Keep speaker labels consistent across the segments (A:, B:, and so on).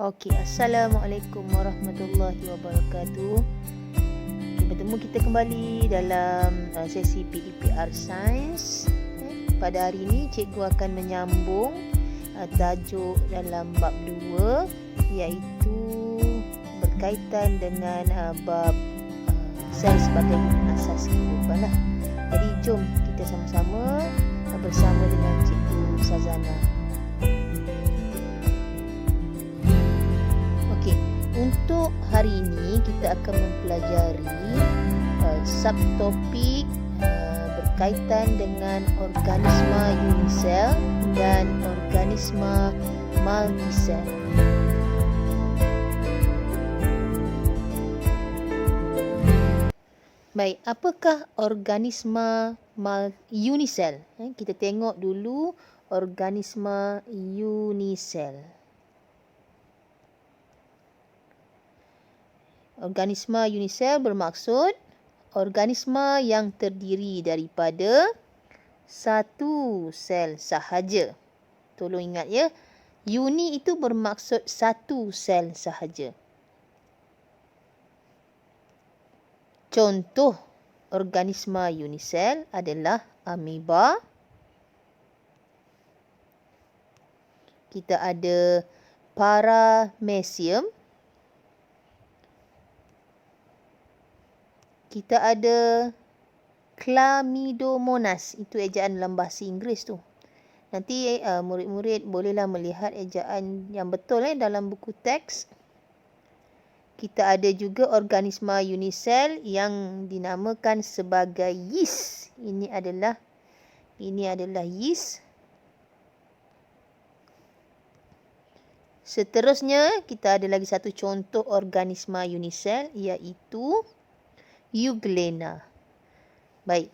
A: Okey, Assalamualaikum warahmatullahi wabarakatuh. Okay, bertemu kita kembali dalam sesi PEPR Sains. Pada hari ini cikgu akan menyambung tajuk dalam bab 2 iaitu berkaitan dengan bab sel sebagai unit asas kehidupan lah. Jadi jom kita sama-sama bersama dengan cikgu Sazana. Untuk hari ini kita akan mempelajari subtopik berkaitan dengan organisma unisel dan organisma multisel. Baik, apakah organisma unisel? Kita tengok dulu organisma unisel. Organisma unisel bermaksud organisma yang terdiri daripada satu sel sahaja. Tolong ingat ya, uni itu bermaksud satu sel sahaja. Contoh organisma unisel adalah ameba. Kita ada paramecium. Kita ada Chlamydomonas. Itu ejaan dalam bahasa Inggeris tu. Nanti murid-murid bolehlah melihat ejaan yang betul dalam buku teks. Kita ada juga organisma unisel yang dinamakan sebagai yeast. Ini adalah yeast. Seterusnya kita ada lagi satu contoh organisma unisel iaitu Euglena. Baik,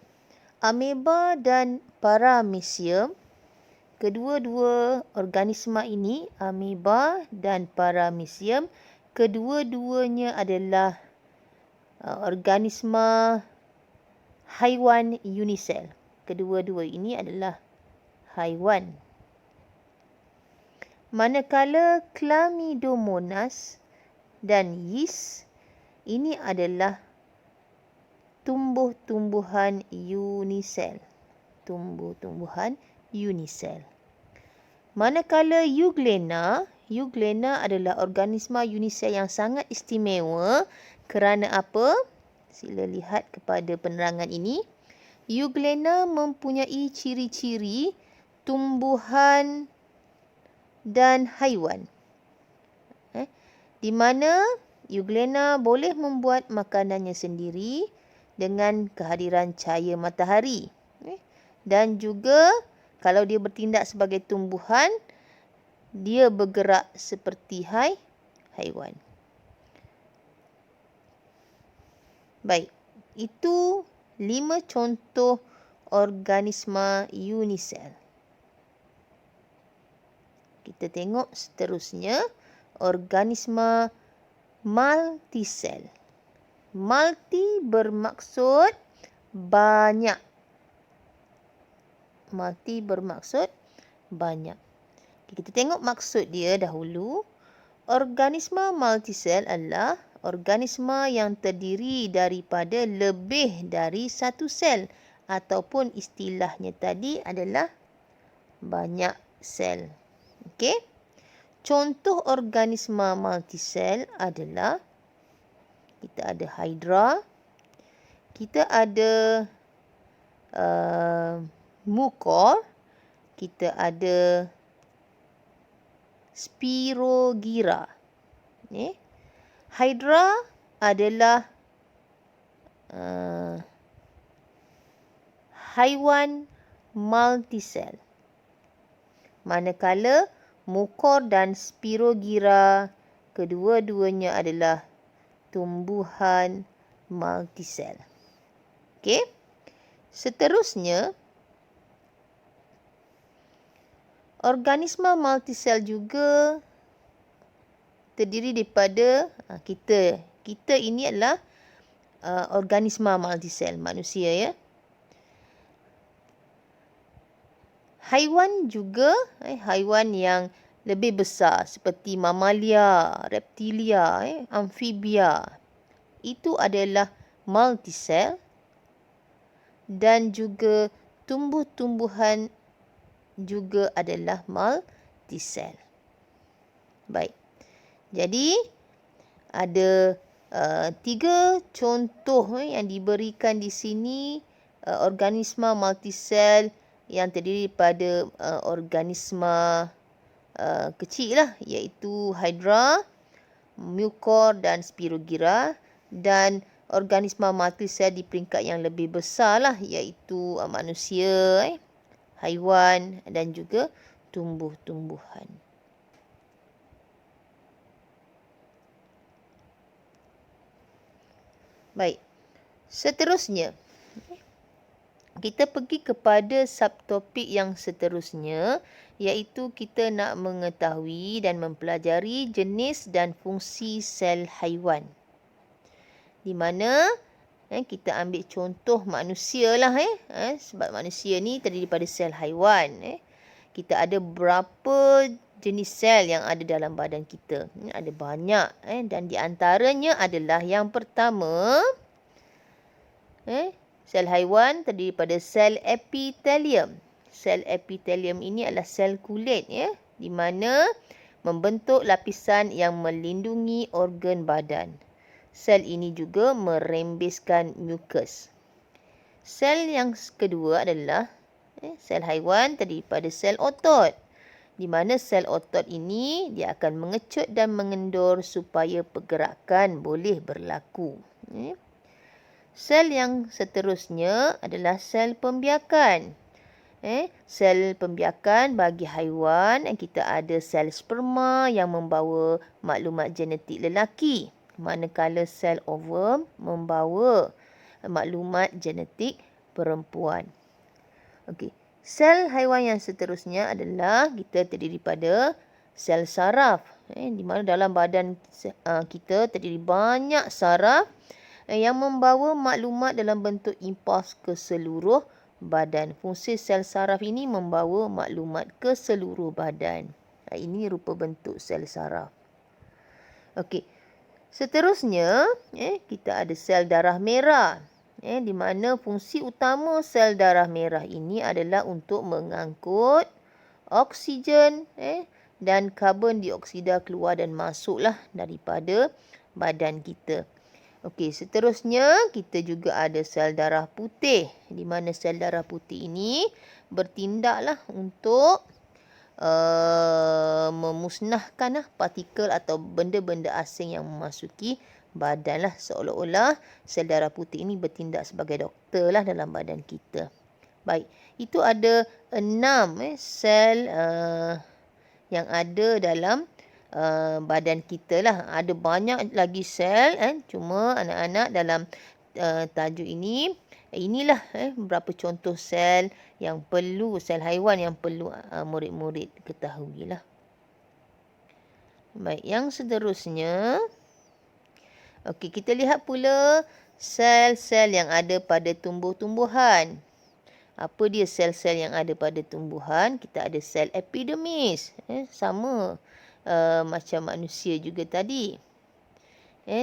A: ameba dan paramecium, kedua-dua organisma ini, ameba dan paramecium, kedua-duanya adalah organisma haiwan unisel. Kedua-dua ini adalah haiwan. Manakala Chlamydomonas dan yeast ini adalah tumbuh-tumbuhan unisel. Tumbuh-tumbuhan unisel. Manakala Euglena adalah organisma unisel yang sangat istimewa. Kerana apa? Sila lihat kepada penerangan ini. Euglena mempunyai ciri-ciri tumbuhan dan haiwan. Di mana Euglena boleh membuat makanannya sendiri dengan kehadiran cahaya matahari. Dan juga kalau dia bertindak sebagai tumbuhan, dia bergerak seperti haiwan. Baik, itu 5 contoh organisma unisel. Kita tengok seterusnya organisma multisel. Multi bermaksud banyak. Multi bermaksud banyak. Kita tengok maksud dia dahulu. Organisma multisel adalah organisma yang terdiri daripada lebih dari satu sel. Ataupun istilahnya tadi adalah banyak sel. Okey. Contoh organisma multisel adalah kita ada Hydra, kita ada Mucor, kita ada Spirogyra. Hydra adalah haiwan multisel. Manakala Mucor dan Spirogyra kedua-duanya adalah tumbuhan multisel. Okey. Seterusnya, organisma multisel juga terdiri daripada kita. Kita ini adalah organisma multisel, manusia ya. Haiwan juga, haiwan yang lebih besar seperti mamalia, reptilia, amfibia. Itu adalah multisel, dan juga tumbuh-tumbuhan juga adalah multisel. Baik. Jadi ada 3 contoh yang diberikan di sini organisma multisel yang terdiri daripada organisma kecil lah, iaitu Hydra, Mucor dan Spirogyra, dan organisma multisel di peringkat yang lebih besar lah, iaitu manusia, haiwan dan juga tumbuh-tumbuhan. Baik, seterusnya kita pergi kepada subtopik yang seterusnya, iaitu kita nak mengetahui dan mempelajari jenis dan fungsi sel haiwan. Di mana kita ambil contoh manusia lah, sebab manusia ni terdiri daripada sel haiwan. Kita ada berapa jenis sel yang ada dalam badan kita. Ada banyak, dan di antaranya adalah yang pertama, sel haiwan terdiri daripada sel epitelium. Sel epitelium ini adalah sel kulit, di mana membentuk lapisan yang melindungi organ badan. Sel ini juga merembeskan mukus. Sel yang kedua adalah sel haiwan terdiri daripada sel otot, di mana sel otot ini dia akan mengecut dan mengendur supaya pergerakan boleh berlaku. Sel yang seterusnya adalah sel pembiakan. Sel pembiakan bagi haiwan, kita ada sel sperma yang membawa maklumat genetik lelaki, manakala sel ovum membawa maklumat genetik perempuan. Okey, sel haiwan yang seterusnya adalah kita terdiri daripada sel saraf, di mana dalam badan kita terdiri banyak saraf yang membawa maklumat dalam bentuk impuls ke seluruh badan. Fungsi sel saraf ini membawa maklumat ke seluruh badan. Ini rupa bentuk sel saraf. Okey. Seterusnya, kita ada sel darah merah. Di mana fungsi utama sel darah merah ini adalah untuk mengangkut oksigen dan karbon dioksida keluar dan masuklah daripada badan kita. Okey, seterusnya kita juga ada sel darah putih, di mana sel darah putih ini bertindaklah untuk memusnahkan partikel atau benda-benda asing yang memasuki badan lah. Seolah-olah sel darah putih ini bertindak sebagai doktor lah dalam badan kita. Baik, itu ada 6 sel yang ada dalam badan kita lah. Ada banyak lagi sel, cuma anak-anak dalam tajuk ini, inilah beberapa contoh sel yang perlu, sel haiwan yang perlu murid-murid ketahui lah. Baik, yang seterusnya, okey, kita lihat pula sel-sel yang ada pada tumbuh-tumbuhan. Apa dia sel-sel yang ada pada tumbuhan? Kita ada sel epidermis, sama macam manusia juga tadi.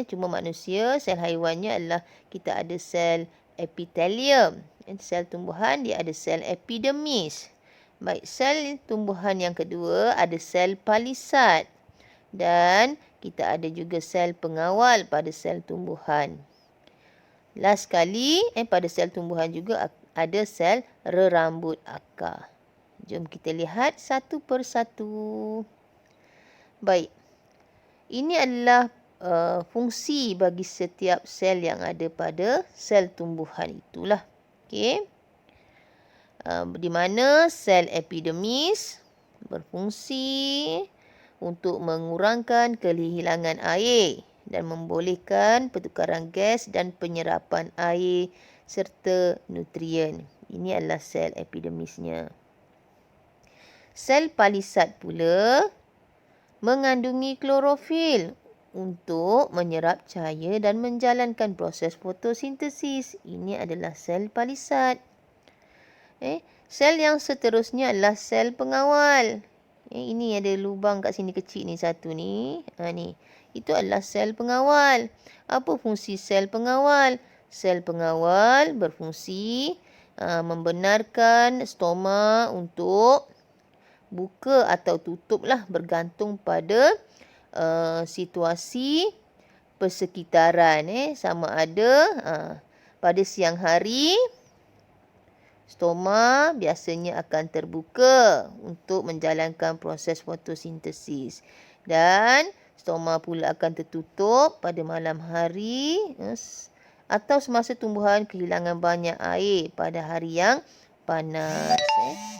A: Cuma manusia, sel haiwannya adalah kita ada sel epitelium. Sel tumbuhan dia ada sel epidermis. Baik, sel tumbuhan yang kedua ada sel palisad. Dan kita ada juga sel pengawal pada sel tumbuhan. Last sekali, pada sel tumbuhan juga ada sel rerambut akar. Jom kita lihat satu persatu. Baik, ini adalah fungsi bagi setiap sel yang ada pada sel tumbuhan itulah. Okey. Di mana sel epidermis berfungsi untuk mengurangkan kehilangan air dan membolehkan pertukaran gas dan penyerapan air serta nutrien. Ini adalah sel epidermisnya. Sel palisad pula mengandungi klorofil untuk menyerap cahaya dan menjalankan proses fotosintesis. Ini adalah sel palisad. Sel yang seterusnya adalah sel pengawal. Ini ada lubang kat sini kecil ni satu ni. Ni. Itu adalah sel pengawal. Apa fungsi sel pengawal? Sel pengawal berfungsi membenarkan stoma untuk buka atau tutup lah, bergantung pada situasi persekitaran. Sama ada pada siang hari stoma biasanya akan terbuka untuk menjalankan proses fotosintesis, dan stoma pula akan tertutup pada malam hari atau semasa tumbuhan kehilangan banyak air pada hari yang panas.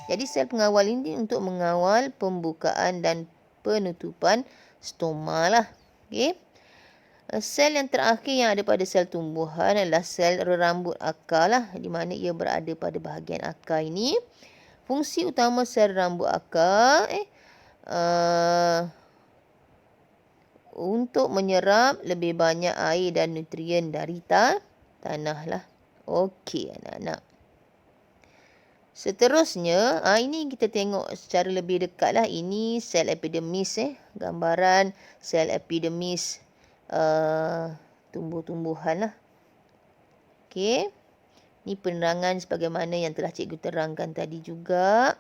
A: Jadi sel pengawal ini untuk mengawal pembukaan dan penutupan stoma lah. Okey. Sel yang terakhir yang ada pada sel tumbuhan adalah sel rerambut akar lah, di mana ia berada pada bahagian akar ini. Fungsi utama sel rambut akar untuk menyerap lebih banyak air dan nutrien dari tanah lah. Okey anak-anak. Seterusnya, ini kita tengok secara lebih dekat lah. Ini sel epidermis. Gambaran sel epidermis tumbuh-tumbuhan lah. Okey. Ini penerangan sebagaimana yang telah cikgu terangkan tadi juga.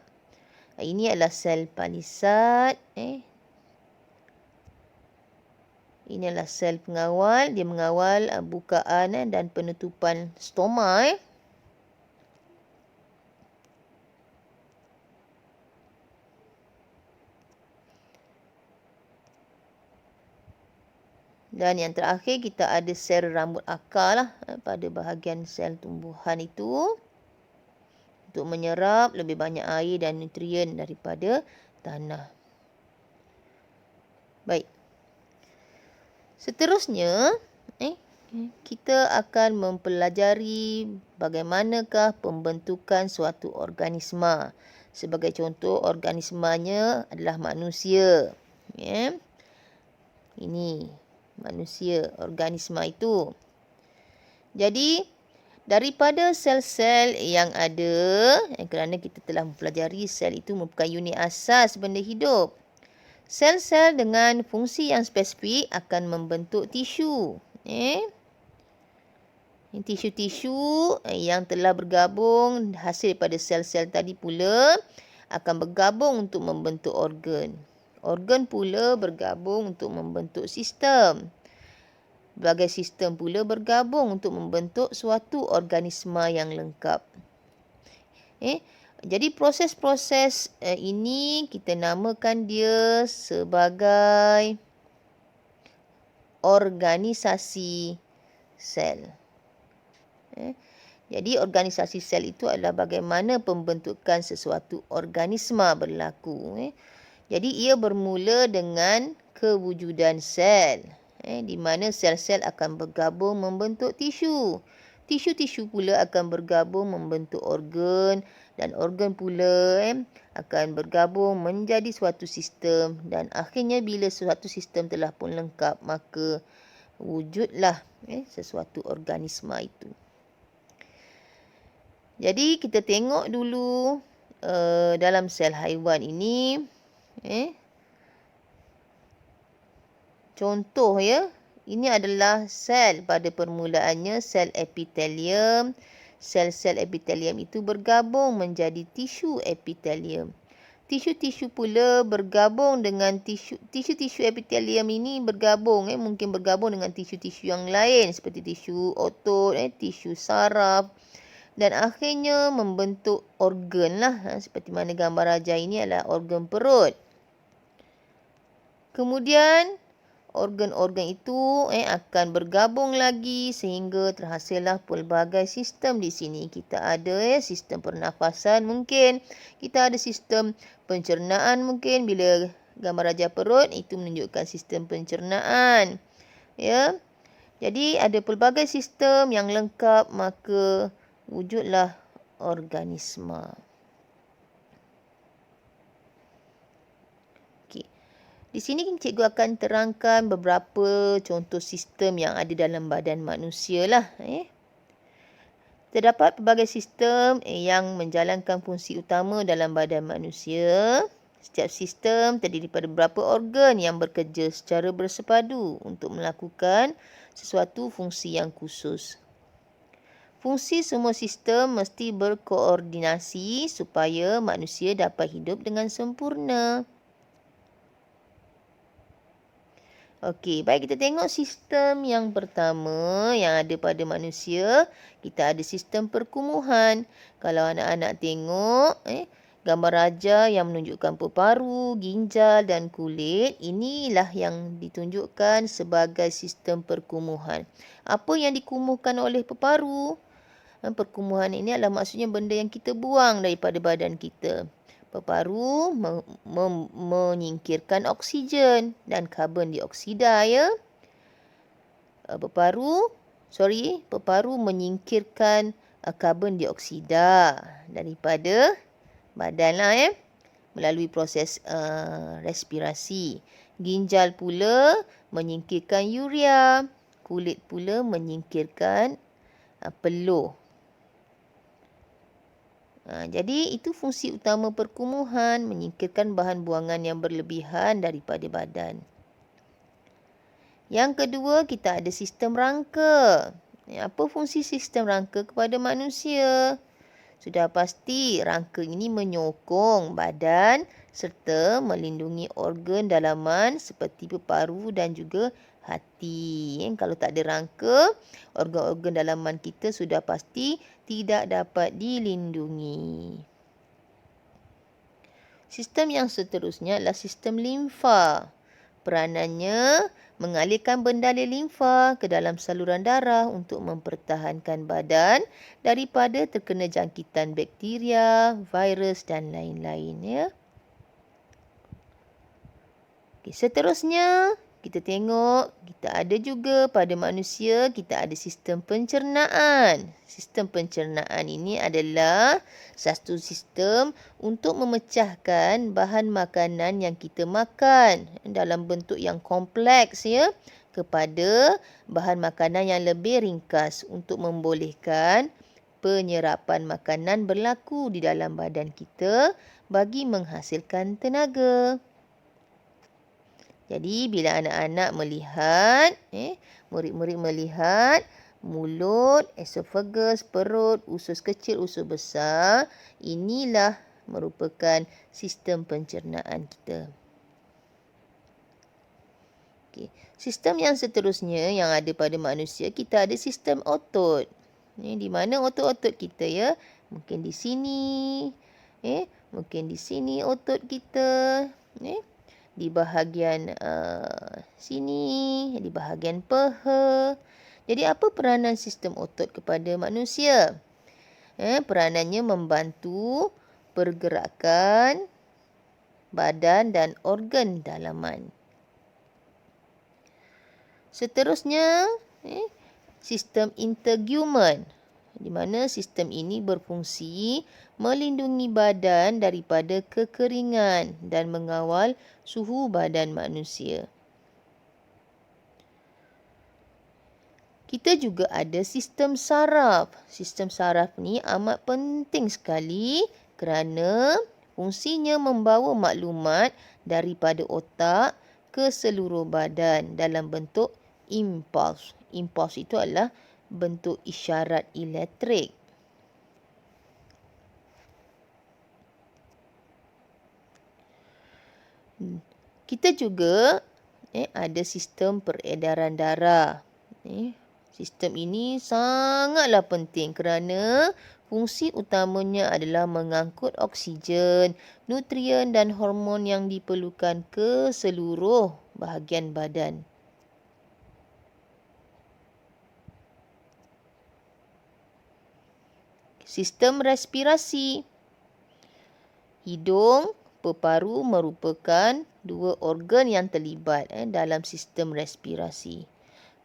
A: Ini adalah sel palisad. Ini adalah sel pengawal. Dia mengawal bukaan dan penutupan stoma. Dan yang terakhir kita ada sel rambut akar lah pada bahagian sel tumbuhan itu, untuk menyerap lebih banyak air dan nutrien daripada tanah. Baik. Seterusnya, kita akan mempelajari bagaimanakah pembentukan suatu organisma. Sebagai contoh, organismanya adalah manusia. Ini manusia, organisma itu. Jadi, daripada sel-sel yang ada, kerana kita telah mempelajari sel itu merupakan unit asas benda hidup. Sel-sel dengan fungsi yang spesifik akan membentuk tisu. Tisu-tisu yang telah bergabung hasil daripada sel-sel tadi pula akan bergabung untuk membentuk organ. Organ pula bergabung untuk membentuk sistem. Berbagai sistem pula bergabung untuk membentuk suatu organisma yang lengkap. Jadi proses-proses ini kita namakan dia sebagai organisasi sel. Jadi organisasi sel itu adalah bagaimana pembentukan sesuatu organisma berlaku. Jadi ia bermula dengan kewujudan sel, di mana sel-sel akan bergabung membentuk tisu. Tisu-tisu pula akan bergabung membentuk organ, dan organ pula akan bergabung menjadi suatu sistem, dan akhirnya bila suatu sistem telah pun lengkap, maka wujudlah sesuatu organisma itu. Jadi kita tengok dulu dalam sel haiwan ini. Contoh ini adalah sel pada permulaannya, sel epitelium. Sel-sel epitelium itu bergabung menjadi tisu epitelium. Tisu-tisu pula bergabung dengan tisu-tisu epitelium ini bergabung, mungkin bergabung dengan tisu-tisu yang lain seperti tisu otot, tisu saraf, dan akhirnya membentuk organ lah. Seperti mana gambar rajah ini adalah organ perut. Kemudian organ-organ itu akan bergabung lagi sehingga terhasillah pelbagai sistem di sini. Kita ada sistem pernafasan mungkin, kita ada sistem pencernaan mungkin. Bila gambar rajah perut itu menunjukkan sistem pencernaan. Jadi ada pelbagai sistem yang lengkap, maka wujudlah organisma. Di sini cikgu akan terangkan beberapa contoh sistem yang ada dalam badan manusia lah. Terdapat pelbagai sistem yang menjalankan fungsi utama dalam badan manusia. Setiap sistem terdiri daripada beberapa organ yang bekerja secara bersepadu untuk melakukan sesuatu fungsi yang khusus. Fungsi semua sistem mesti berkoordinasi supaya manusia dapat hidup dengan sempurna. Okey, baik, kita tengok sistem yang pertama yang ada pada manusia. Kita ada sistem perkumuhan. Kalau anak-anak tengok gambar raja yang menunjukkan peparu, ginjal dan kulit, inilah yang ditunjukkan sebagai sistem perkumuhan. Apa yang dikumuhkan oleh peparu? Perkumuhan ini adalah maksudnya benda yang kita buang daripada badan kita. Peparu menyingkirkan oksigen dan karbon dioksida, ya. Peparu menyingkirkan karbon dioksida daripada badan melalui proses respirasi. Ginjal pula menyingkirkan urea, kulit pula menyingkirkan peluh. Jadi itu fungsi utama perkumuhan, menyingkirkan bahan buangan yang berlebihan daripada badan. Yang kedua, kita ada sistem rangka. Apa fungsi sistem rangka kepada manusia? Sudah pasti rangka ini menyokong badan serta melindungi organ dalaman seperti peparu dan juga hati. Kalau tak ada rangka, organ-organ dalaman kita sudah pasti tidak dapat dilindungi. Sistem yang seterusnya adalah sistem limfa. Peranannya mengalirkan bendalur limfa ke dalam saluran darah untuk mempertahankan badan daripada terkena jangkitan bakteria, virus dan lain-lain, ya. Okey, seterusnya kita tengok, kita ada juga pada manusia, kita ada sistem pencernaan. Sistem pencernaan ini adalah satu sistem untuk memecahkan bahan makanan yang kita makan dalam bentuk yang kompleks, ya, kepada bahan makanan yang lebih ringkas untuk membolehkan penyerapan makanan berlaku di dalam badan kita bagi menghasilkan tenaga. Jadi bila anak-anak melihat, murid-murid melihat mulut, esophagus, perut, usus kecil, usus besar, inilah merupakan sistem pencernaan kita. Okey, sistem yang seterusnya yang ada pada manusia, kita ada sistem otot. Di mana otot-otot kita, ya? Mungkin di sini, mungkin di sini otot kita, di bahagian sini, di bahagian paha. Jadi apa peranan sistem otot kepada manusia? Peranannya membantu pergerakan badan dan organ dalaman. Seterusnya, sistem integumen, di mana sistem ini berfungsi melindungi badan daripada kekeringan dan mengawal suhu badan manusia. Kita juga ada sistem saraf. Sistem saraf ni amat penting sekali kerana fungsinya membawa maklumat daripada otak ke seluruh badan dalam bentuk impuls. Impuls itu adalah bentuk isyarat elektrik. Kita juga ada sistem peredaran darah. Sistem ini sangatlah penting kerana fungsi utamanya adalah mengangkut oksigen, nutrien dan hormon yang diperlukan ke seluruh bahagian badan. Sistem respirasi. Hidung, peparu merupakan dua organ yang terlibat dalam sistem respirasi.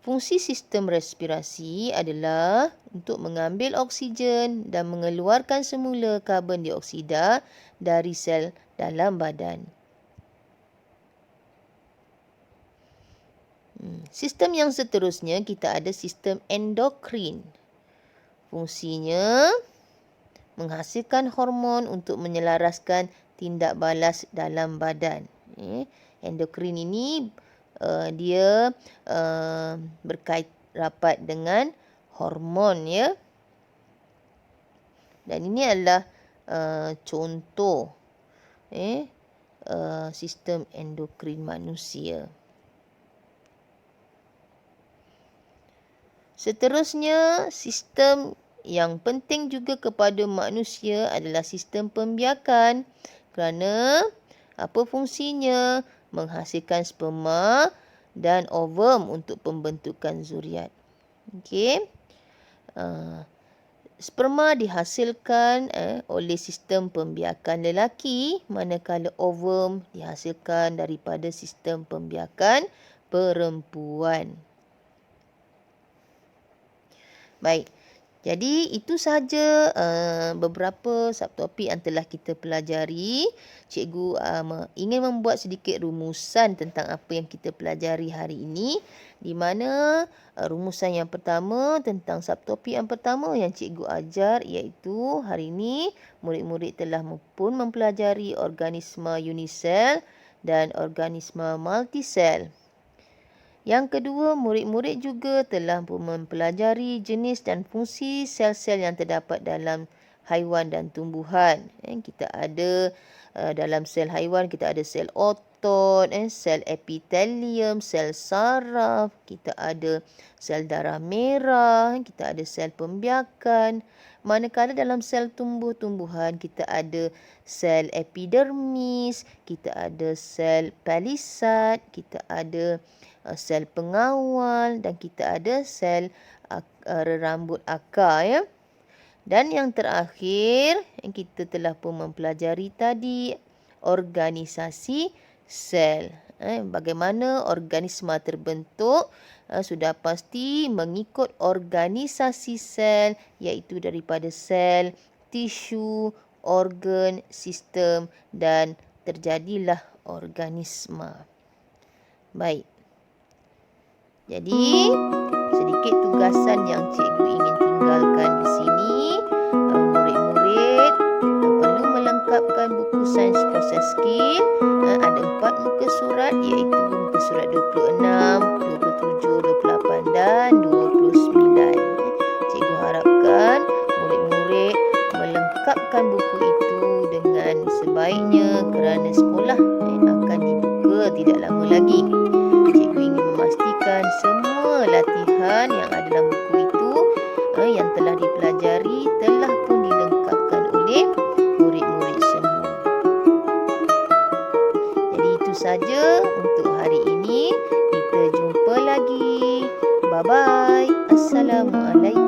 A: Fungsi sistem respirasi adalah untuk mengambil oksigen dan mengeluarkan semula karbon dioksida dari sel dalam badan. Sistem yang seterusnya, kita ada sistem endokrin. Fungsinya menghasilkan hormon untuk menyelaraskan tindak balas dalam badan. Endokrin ini dia berkait rapat dengan hormon, ya. Dan ini adalah contoh sistem endokrin manusia. Seterusnya, sistem yang penting juga kepada manusia adalah sistem pembiakan. Kerana apa fungsinya? Menghasilkan sperma dan ovum untuk pembentukan zuriat. Okey. Sperma dihasilkan oleh sistem pembiakan lelaki, manakala ovum dihasilkan daripada sistem pembiakan perempuan. Baik, jadi itu sahaja beberapa subtopik yang telah kita pelajari. Cikgu ingin membuat sedikit rumusan tentang apa yang kita pelajari hari ini, di mana rumusan yang pertama tentang subtopik yang pertama yang cikgu ajar, iaitu hari ini murid-murid telah pun mempelajari organisma unisel dan organisma multisel. Yang kedua, murid-murid juga telah mempelajari jenis dan fungsi sel-sel yang terdapat dalam haiwan dan tumbuhan. Kita ada dalam sel haiwan, kita ada sel otot, sel epitelium, sel saraf, kita ada sel darah merah, kita ada sel pembiakan. Manakala dalam sel tumbuh-tumbuhan, kita ada sel epidermis, kita ada sel palisad, kita ada sel pengawal dan kita ada sel rambut akar, ya. Dan yang terakhir, kita telah pun mempelajari tadi organisasi sel. Bagaimana organisma terbentuk, sudah pasti mengikut organisasi sel, iaitu daripada sel, tisu, organ, sistem dan terjadilah organisma. Baik. Jadi, sedikit tugasan yang cikgu ingin tinggalkan di sini. Murid-murid perlu melengkapkan buku Sains Proses Skill. Ada 4 muka surat, iaitu muka surat 26, 27, 28 dan 29. Cikgu harapkan murid-murid melengkapkan buku itu dengan sebaiknya kerana sekolah akan dibuka tidak lama lagi. Cikgu ingin memastikan semua latihan yang ada dalam buku itu yang telah dipelajari telah pun dilengkapkan oleh murid-murid semua. Jadi itu saja untuk hari ini. Kita jumpa lagi. Bye-bye. Assalamualaikum.